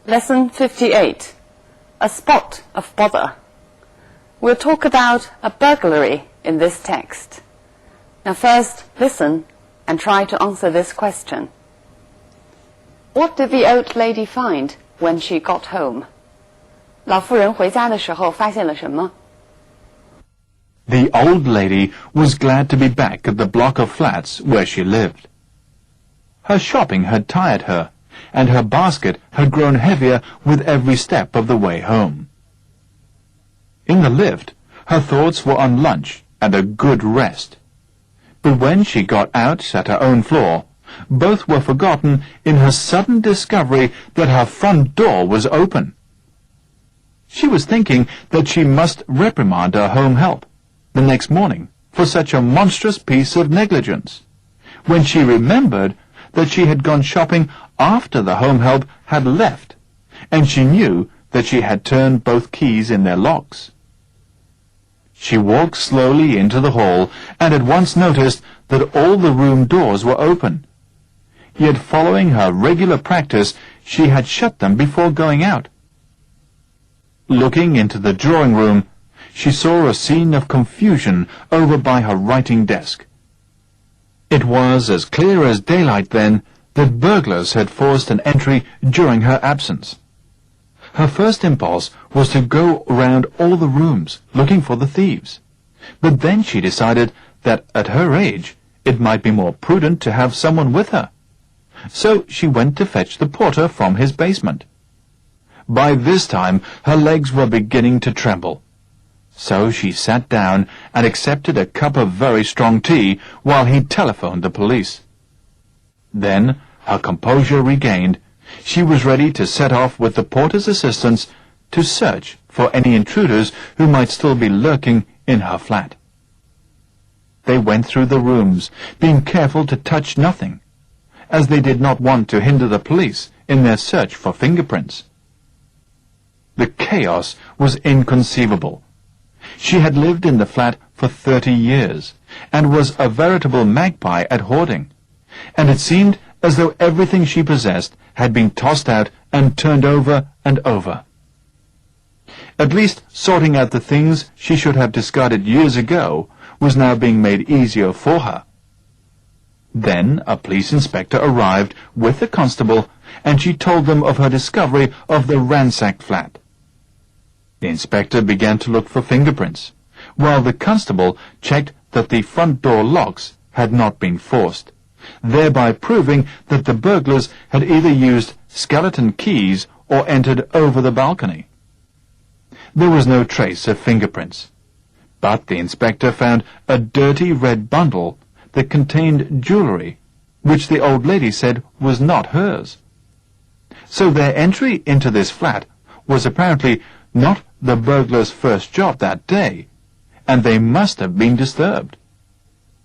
Lesson 58, A Spot of Bother. We'll talk about a burglary in this text. Now first, listen and try to answer this question. What did the old lady find when she got home? 老妇人回家的时候发现了什么？ The old lady was glad to be back at the block of flats where she lived. Her shopping had tired her, and her basket had grown heavier with every step of the way home. In the lift, her thoughts were on lunch and a good rest. But when she got out at her own floor, both were forgotten in her sudden discovery that her front door was open. She was thinking that she must reprimand her home help the next morning for such a monstrous piece of negligence, when she remembered that she had gone shopping after the home help had left, and she knew that she had turned both keys in their locks. She walked slowly into the hall and at once noticed that all the room doors were open. Yet following her regular practice, she had shut them before going out. Looking into the drawing room, she saw a scene of confusion over by her writing desk. It was as clear as daylight then that burglars had forced an entry during her absence. Her first impulse was to go round all the rooms looking for the thieves, but then she decided that at her age it might be more prudent to have someone with her. So she went to fetch the porter from his basement. By this time her legs were beginning to tremble. So she sat down and accepted a cup of very strong tea while he telephoned the police. Then, her composure regained, she was ready to set off with the porter's assistance to search for any intruders who might still be lurking in her flat. They went through the rooms, being careful to touch nothing, as they did not want to hinder the police in their search for fingerprints. The chaos was inconceivable. She had lived in the flat for 30 years, and was a veritable magpie at hoarding, and it seemed as though everything she possessed had been tossed out and turned over and over. At least sorting out the things she should have discarded years ago was now being made easier for her. Then a police inspector arrived with the constable, and she told them of her discovery of the ransacked flat. The inspector began to look for fingerprints, while the constable checked that the front door locks had not been forced, thereby proving that the burglars had either used skeleton keys or entered over the balcony. There was no trace of fingerprints, but the inspector found a dirty red bundle that contained jewellery, which the old lady said was not hers. So their entry into this flat was apparently not the burglar's first job that day, and they must have been disturbed.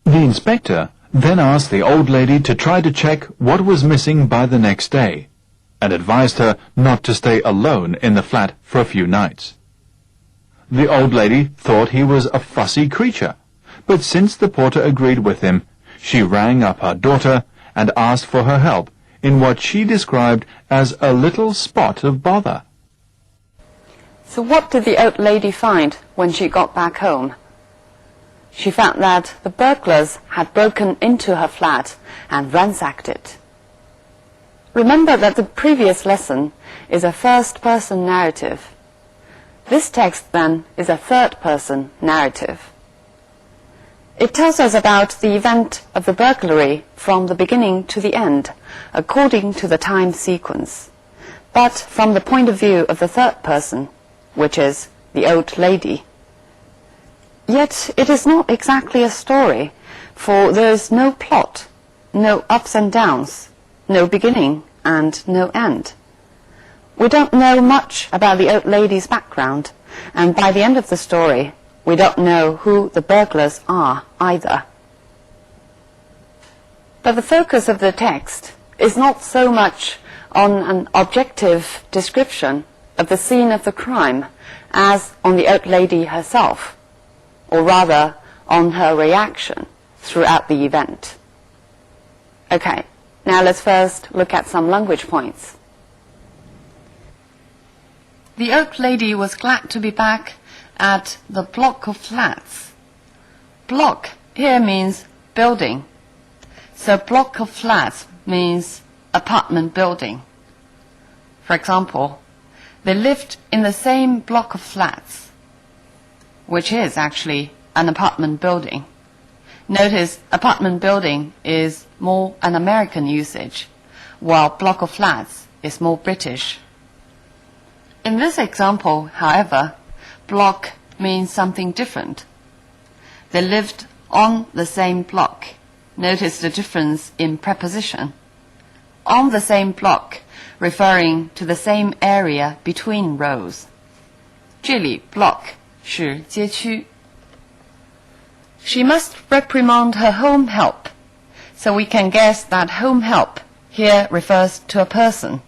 The inspector then asked the old lady to try to check what was missing by the next day, and advised her not to stay alone in the flat for a few nights. The old lady thought he was a fussy creature, but since the porter agreed with him, she rang up her daughter and asked for her help in what she described as a little spot of bother. So what did the old lady find when she got back home? She found that the burglars had broken into her flat and ransacked it. Remember that the previous lesson is a first-person narrative. This text, then, is a third-person narrative. It tells us about the event of the burglary from the beginning to the end, according to the time sequence, but from the point of view of the third person, which is the old lady. Yet it is not exactly a story, for there is no plot, no ups and downs, no beginning and no end. We don't know much about the old lady's background, and by the end of the story, we don't know who the burglars are either. But the focus of the text is not so much on an objective description of the scene of the crime as on the old lady herself, or rather on her reaction throughout the event. Okay, now let's first look at some language points. The old lady was glad to be back at the block of flats. Block here means building. So block of flats means apartment building. For example, they lived in the same block of flats, which is actually an apartment building. Notice apartment building is more an American usage, while block of flats is more British. In this example, however, block means something different. They lived on the same block. Notice the difference in preposition. On the same block, referring to the same area between rows. 这里 block 是街区。She must reprimand her home help, so we can guess that home help here refers to a person.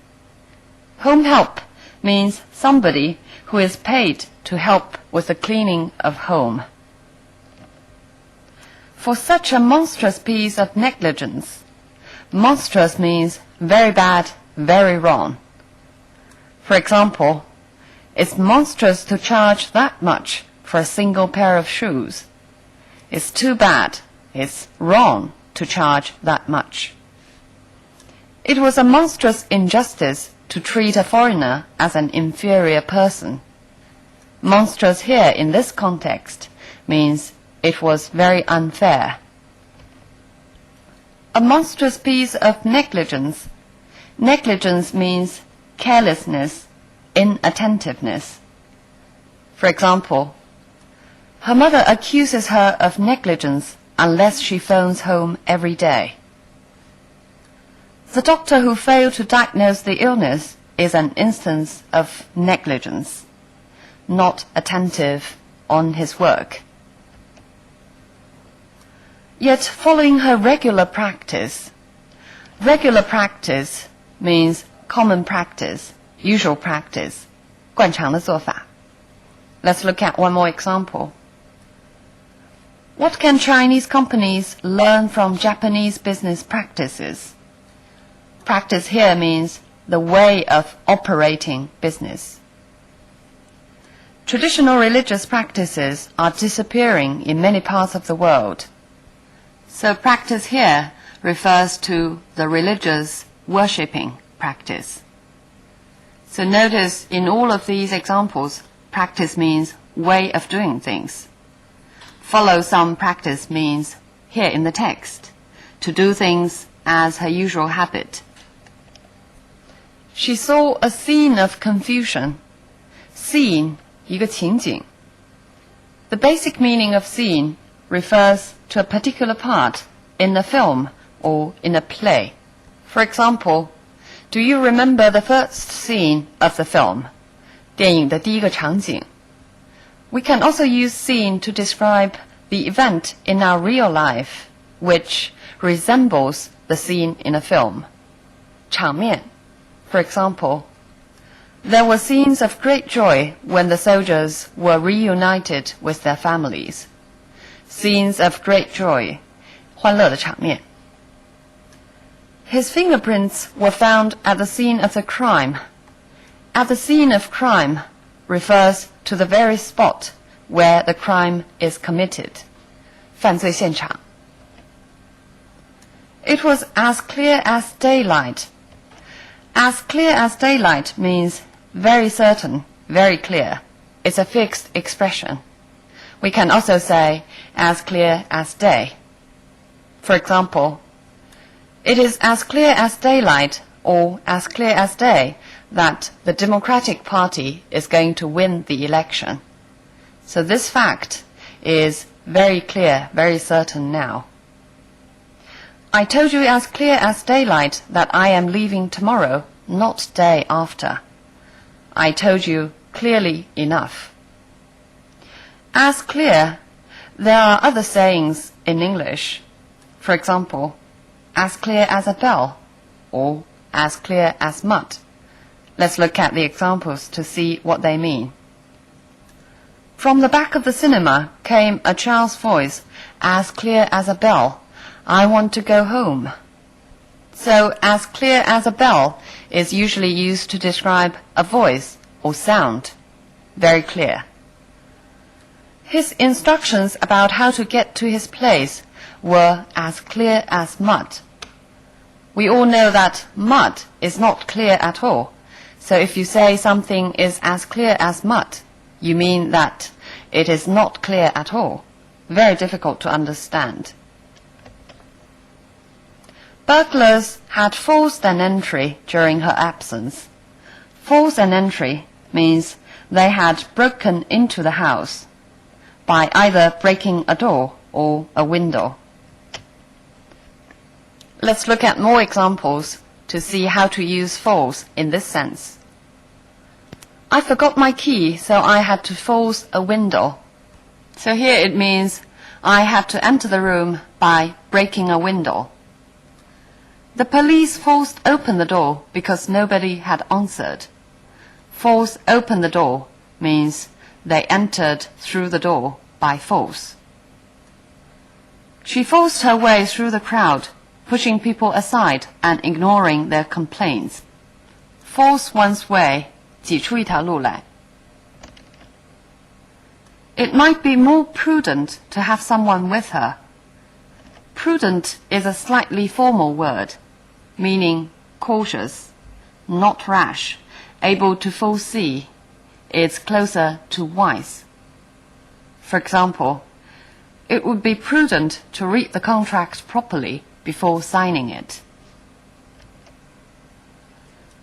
Home help means somebody who is paid to help with the cleaning of home. For such a monstrous piece of negligence, monstrous means very bad, very wrong. For example, it's monstrous to charge that much for a single pair of shoes. It's too bad, it's wrong to charge that much. It was a monstrous injustice to treat a foreigner as an inferior person. Monstrous here in this context means it was very unfair. A monstrous piece of negligence. Negligence means carelessness, inattentiveness. For example, her mother accuses her of negligence unless she phones home every day. The doctor who failed to diagnose the illness is an instance of negligence, not attentive on his work. Yet following her regular practice means common practice, usual practice, 惯常的做法. Let's look at one more example. What can Chinese companies learn from Japanese business practices? Practice here means the way of operating business. Traditional religious practices are disappearing in many parts of the world. So practice here refers to the religious worshipping practice. So notice in all of these examples, practice means way of doing things. Follow some practice means, here in the text, to do things as her usual habit. She saw a scene of confusion. Scene, 一个情景. The basic meaning of scene refers to a particular part in a film or in a play. For example, do you remember the first scene of the film? 电影的第一个场景. We can also use scene to describe the event in our real life, which resembles the scene in a film. 场面. For example, there were scenes of great joy when the soldiers were reunited with their families. Scenes of great joy, 欢乐的场面. His fingerprints were found at the scene of the crime. At the scene of crime refers to the very spot where the crime is committed. 犯罪现场. It was as clear as daylight. As clear as daylight means very certain, very clear. It's a fixed expression. We can also say as clear as day. For example, it is as clear as daylight or as clear as day that the Democratic Party is going to win the election. So this fact is very clear, very certain now. I told you as clear as daylight that I am leaving tomorrow, not day after. I told you clearly enough. As clear, there are other sayings in English. For example, as clear as a bell, or as clear as mud. Let's look at the examples to see what they mean. From the back of the cinema came a child's voice, as clear as a bell. I want to go home. So, as clear as a bell is usually used to describe a voice or sound. Very clear. His instructions about how to get to his place were as clear as mud. We all know that mud is not clear at all. So if you say something is as clear as mud, you mean that it is not clear at all. Very difficult to understand. Burglars had forced an entry during her absence. Force an entry means they had broken into the house by either breaking a door or a window. Let's look at more examples to see how to use force in this sense. I forgot my key, so I had to force a window. So here it means I had to enter the room by breaking a window. The police forced open the door because nobody had answered. Force open the door means they entered through the door by force. She forced her way through the crowd, pushing people aside and ignoring their complaints. Force one's way, 挤出一条路来. It might be more prudent to have someone with her. Prudent is a slightly formal word, meaning cautious, not rash, able to foresee. It's closer to wise. For example, it would be prudent to read the contract properly before signing it.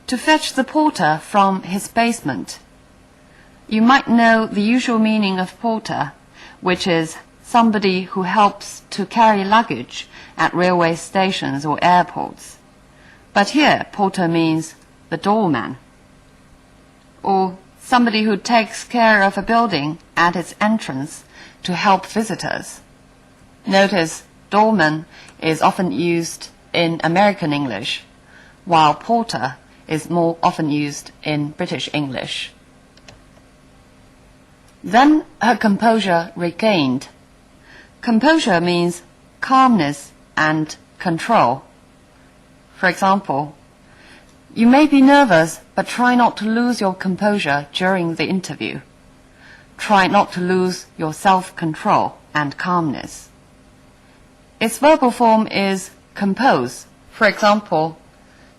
To fetch the porter from his basement. You might know the usual meaning of porter, which is somebody who helps to carry luggage at railway stations or airports. But here, porter means the doorman, or somebody who takes care of a building at its entrance to help visitors. Notice doorman is often used in American English, while porter is more often used in British English. Then her composure regained. Composure means calmness and control. For example, you may be nervous, but try not to lose your composure during the interview. Try not to lose your self-control and calmness. Its verbal form is compose. For example,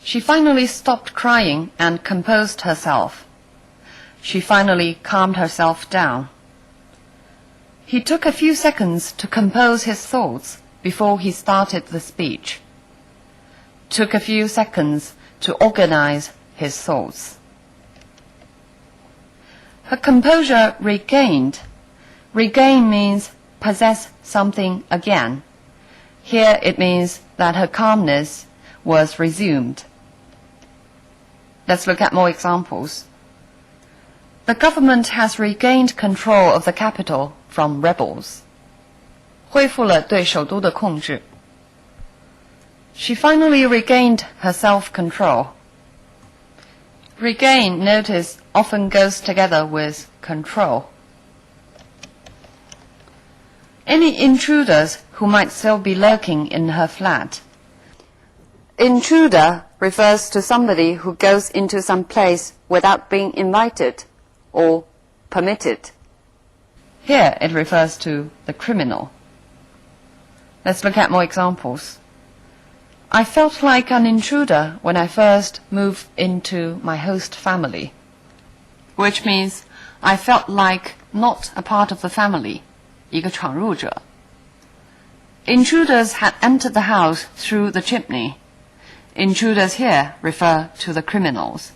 she finally stopped crying and composed herself. She finally calmed herself down. He took a few seconds to compose his thoughts before he started the speech. Took a few seconds to organize his thoughts. Her composure regained. Regain means possess something again. Here it means that her calmness was resumed. Let's look at more examples. The government has regained control of the capital from rebels. 恢复了对首都的控制. She finally regained her self-control. Regain, notice, often goes together with control. Any intruders who might still be lurking in her flat. Intruder refers to somebody who goes into some place without being invited or permitted. Here it refers to the criminal. Let's look at more examples. I felt like an intruder when I first moved into my host family, which means I felt like not a part of the family, 一个闯入者. Intruders had entered the house through the chimney. Intruders here refer to the criminals.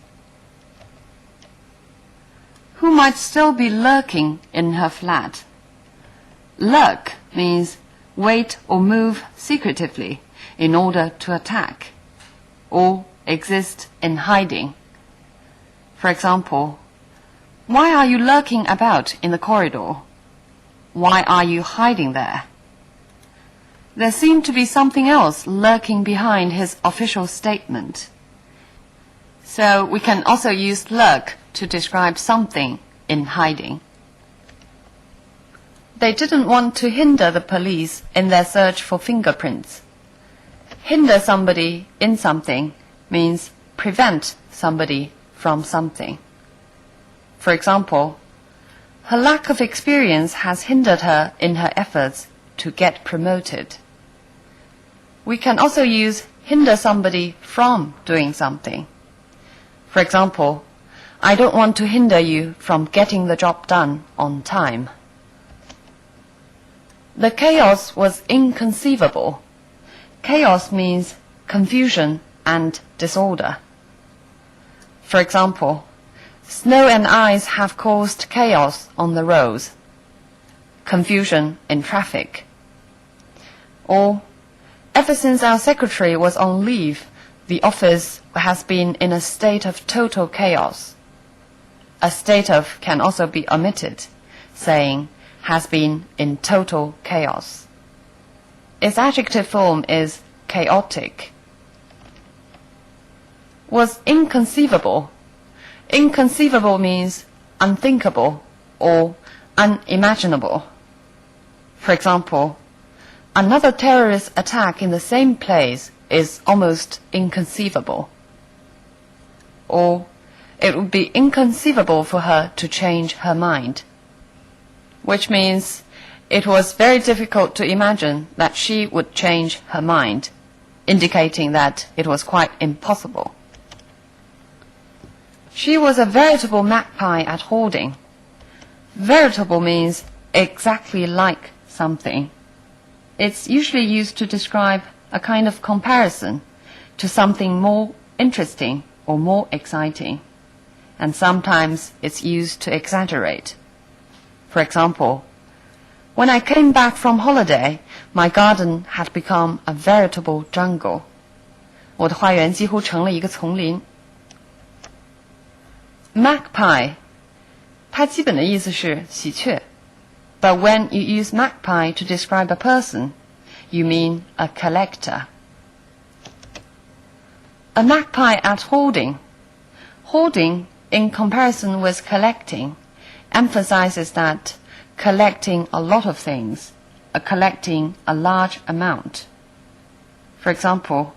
Who might still be lurking in her flat? Lurk means wait or move secretively in order to attack, or exist in hiding. For example, why are you lurking about in the corridor? Why are you hiding there? There seemed to be something else lurking behind his official statement. So we can also use lurk to describe something in hiding. They didn't want to hinder the police in their search for fingerprints. Hinder somebody in something means prevent somebody from something. For example, her lack of experience has hindered her in her efforts to get promoted. We can also use hinder somebody from doing something. For example, I don't want to hinder you from getting the job done on time. The chaos was inconceivable. Chaos means confusion and disorder. For example, snow and ice have caused chaos on the roads, confusion in traffic. Or, ever since our secretary was on leave, the office has been in a state of total chaos. A state of can also be omitted, saying has been in total chaos. Its adjective form is chaotic. Was inconceivable. Inconceivable means unthinkable or unimaginable. For example, another terrorist attack in the same place is almost inconceivable. Or, it would be inconceivable for her to change her mind, which means it was very difficult to imagine that she would change her mind, indicating that it was quite impossible. She was a veritable magpie at hoarding. Veritable means exactly like something. It's usually used to describe a kind of comparison to something more interesting or more exciting. And sometimes it's used to exaggerate. For example, when I came back from holiday, my garden had become a veritable jungle. 我的花园几乎成了一个丛林。Magpie, 它基本的意思是喜鹊。But when you use magpie to describe a person, you mean a collector. A magpie at hoarding. Hoarding, in comparison with collecting, emphasizes that collecting a lot of things, collecting a large amount. For example,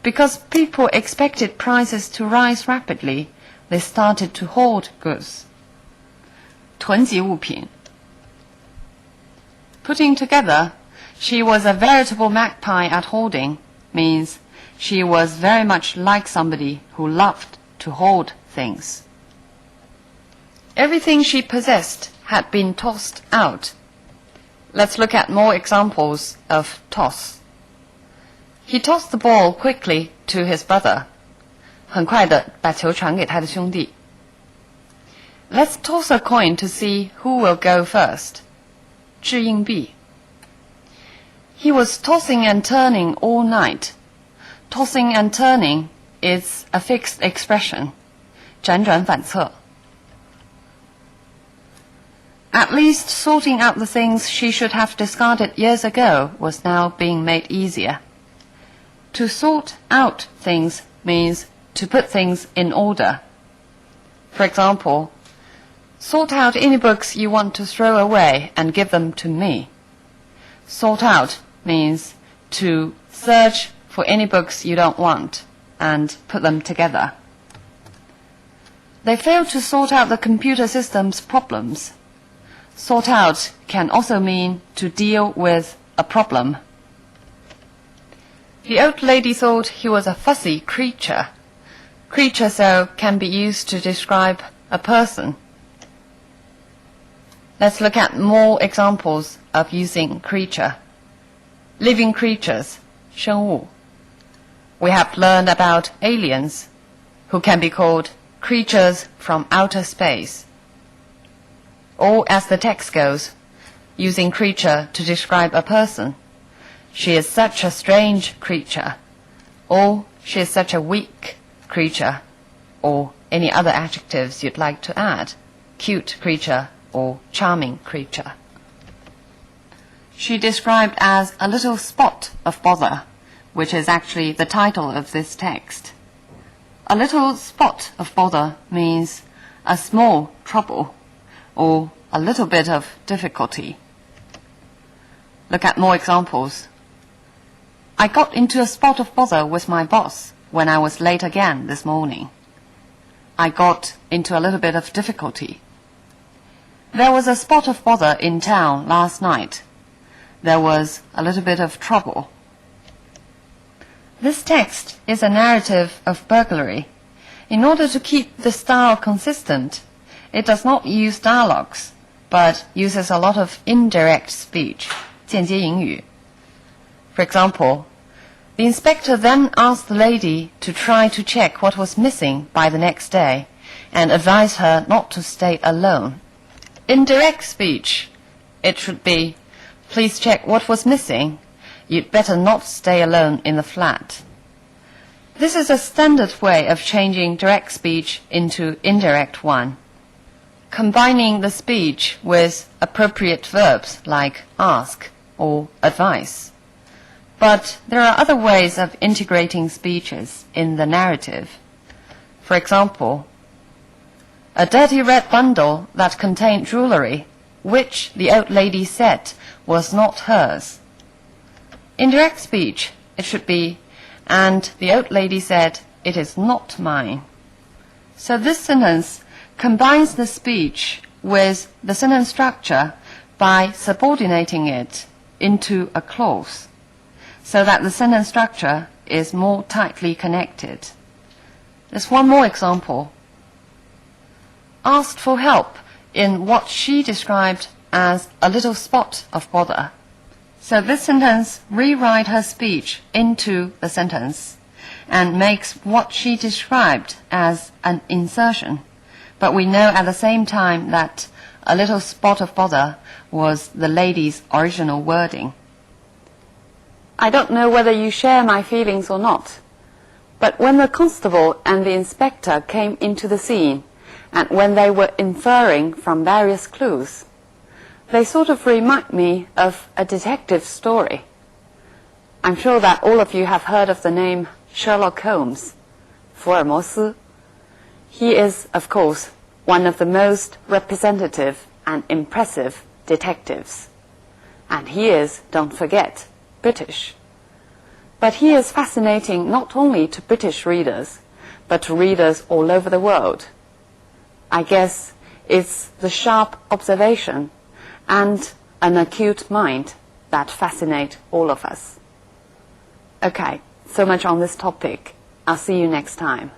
because people expected prices to rise rapidly, they started to hoard goods. 囤积物品. Putting together, she was a veritable magpie at hoarding means she was very much like somebody who loved to hoard things. Everything she possessed had been tossed out. Let's look at more examples of toss. He tossed the ball quickly to his brother. 很快地把球传给他的兄弟。Let's toss a coin to see who will go first. 掷硬币。He was tossing and turning all night. Tossing and turning is a fixed expression. 辗转反侧。At least sorting out the things she should have discarded years ago was now being made easier. To sort out things means to put things in order. For example, sort out any books you want to throw away and give them to me. Sort out means to search for any books you don't want and put them together. They failed to sort out the computer system's problems. Sort out can also mean to deal with a problem. The old lady thought he was a fussy creature. Creature so can be used to describe a person. Let's look at more examples of using creature. Living creatures, 生物. We have learned about aliens, who can be called creatures from outer space. Or as the text goes, using creature to describe a person. She is such a strange creature, or she is such a weak creature, or any other adjectives you'd like to add, cute creature or charming creature. She described as a little spot of bother, which is actually the title of this text. A little spot of bother means a small trouble, or a little bit of difficulty. Look at more examples. I got into a spot of bother with my boss when I was late again this morning. I got into a little bit of difficulty. There was a spot of bother in town last night. There was a little bit of trouble. This text is a narrative of burglary. In order to keep the style consistent, it does not use dialogues, but uses a lot of indirect speech, 间接英语. For example, the inspector then asked the lady to try to check what was missing by the next day and advised her not to stay alone. In direct speech, it should be, please check what was missing. You'd better not stay alone in the flat. This is a standard way of changing direct speech into indirect one, combining the speech with appropriate verbs like ask or advise. But there are other ways of integrating speeches in the narrative. For example, a dirty red bundle that contained jewelry, which the old lady said was not hers. In direct speech, it should be, and the old lady said, it is not mine. So this sentence combines the speech with the sentence structure by subordinating it into a clause, so that the sentence structure is more tightly connected. There's one more example. Asked for help in what she described as a little spot of bother. So this sentence rewrites her speech into the sentence and makes what she described as an insertion. But we know at the same time that a little spot of bother was the lady's original wording. I don't know whether you share my feelings or not, but when the constable and the inspector came into the scene, and when they were inferring from various clues, they sort of remind me of a detective story. I'm sure that all of you have heard of the name Sherlock Holmes, 福尔摩斯. He is, of course, one of the most representative and impressive detectives. And he is, don't forget, British. But he is fascinating not only to British readers, but to readers all over the world. I guess it's the sharp observation and an acute mind that fascinate all of us. Okay, so much on this topic. I'll see you next time.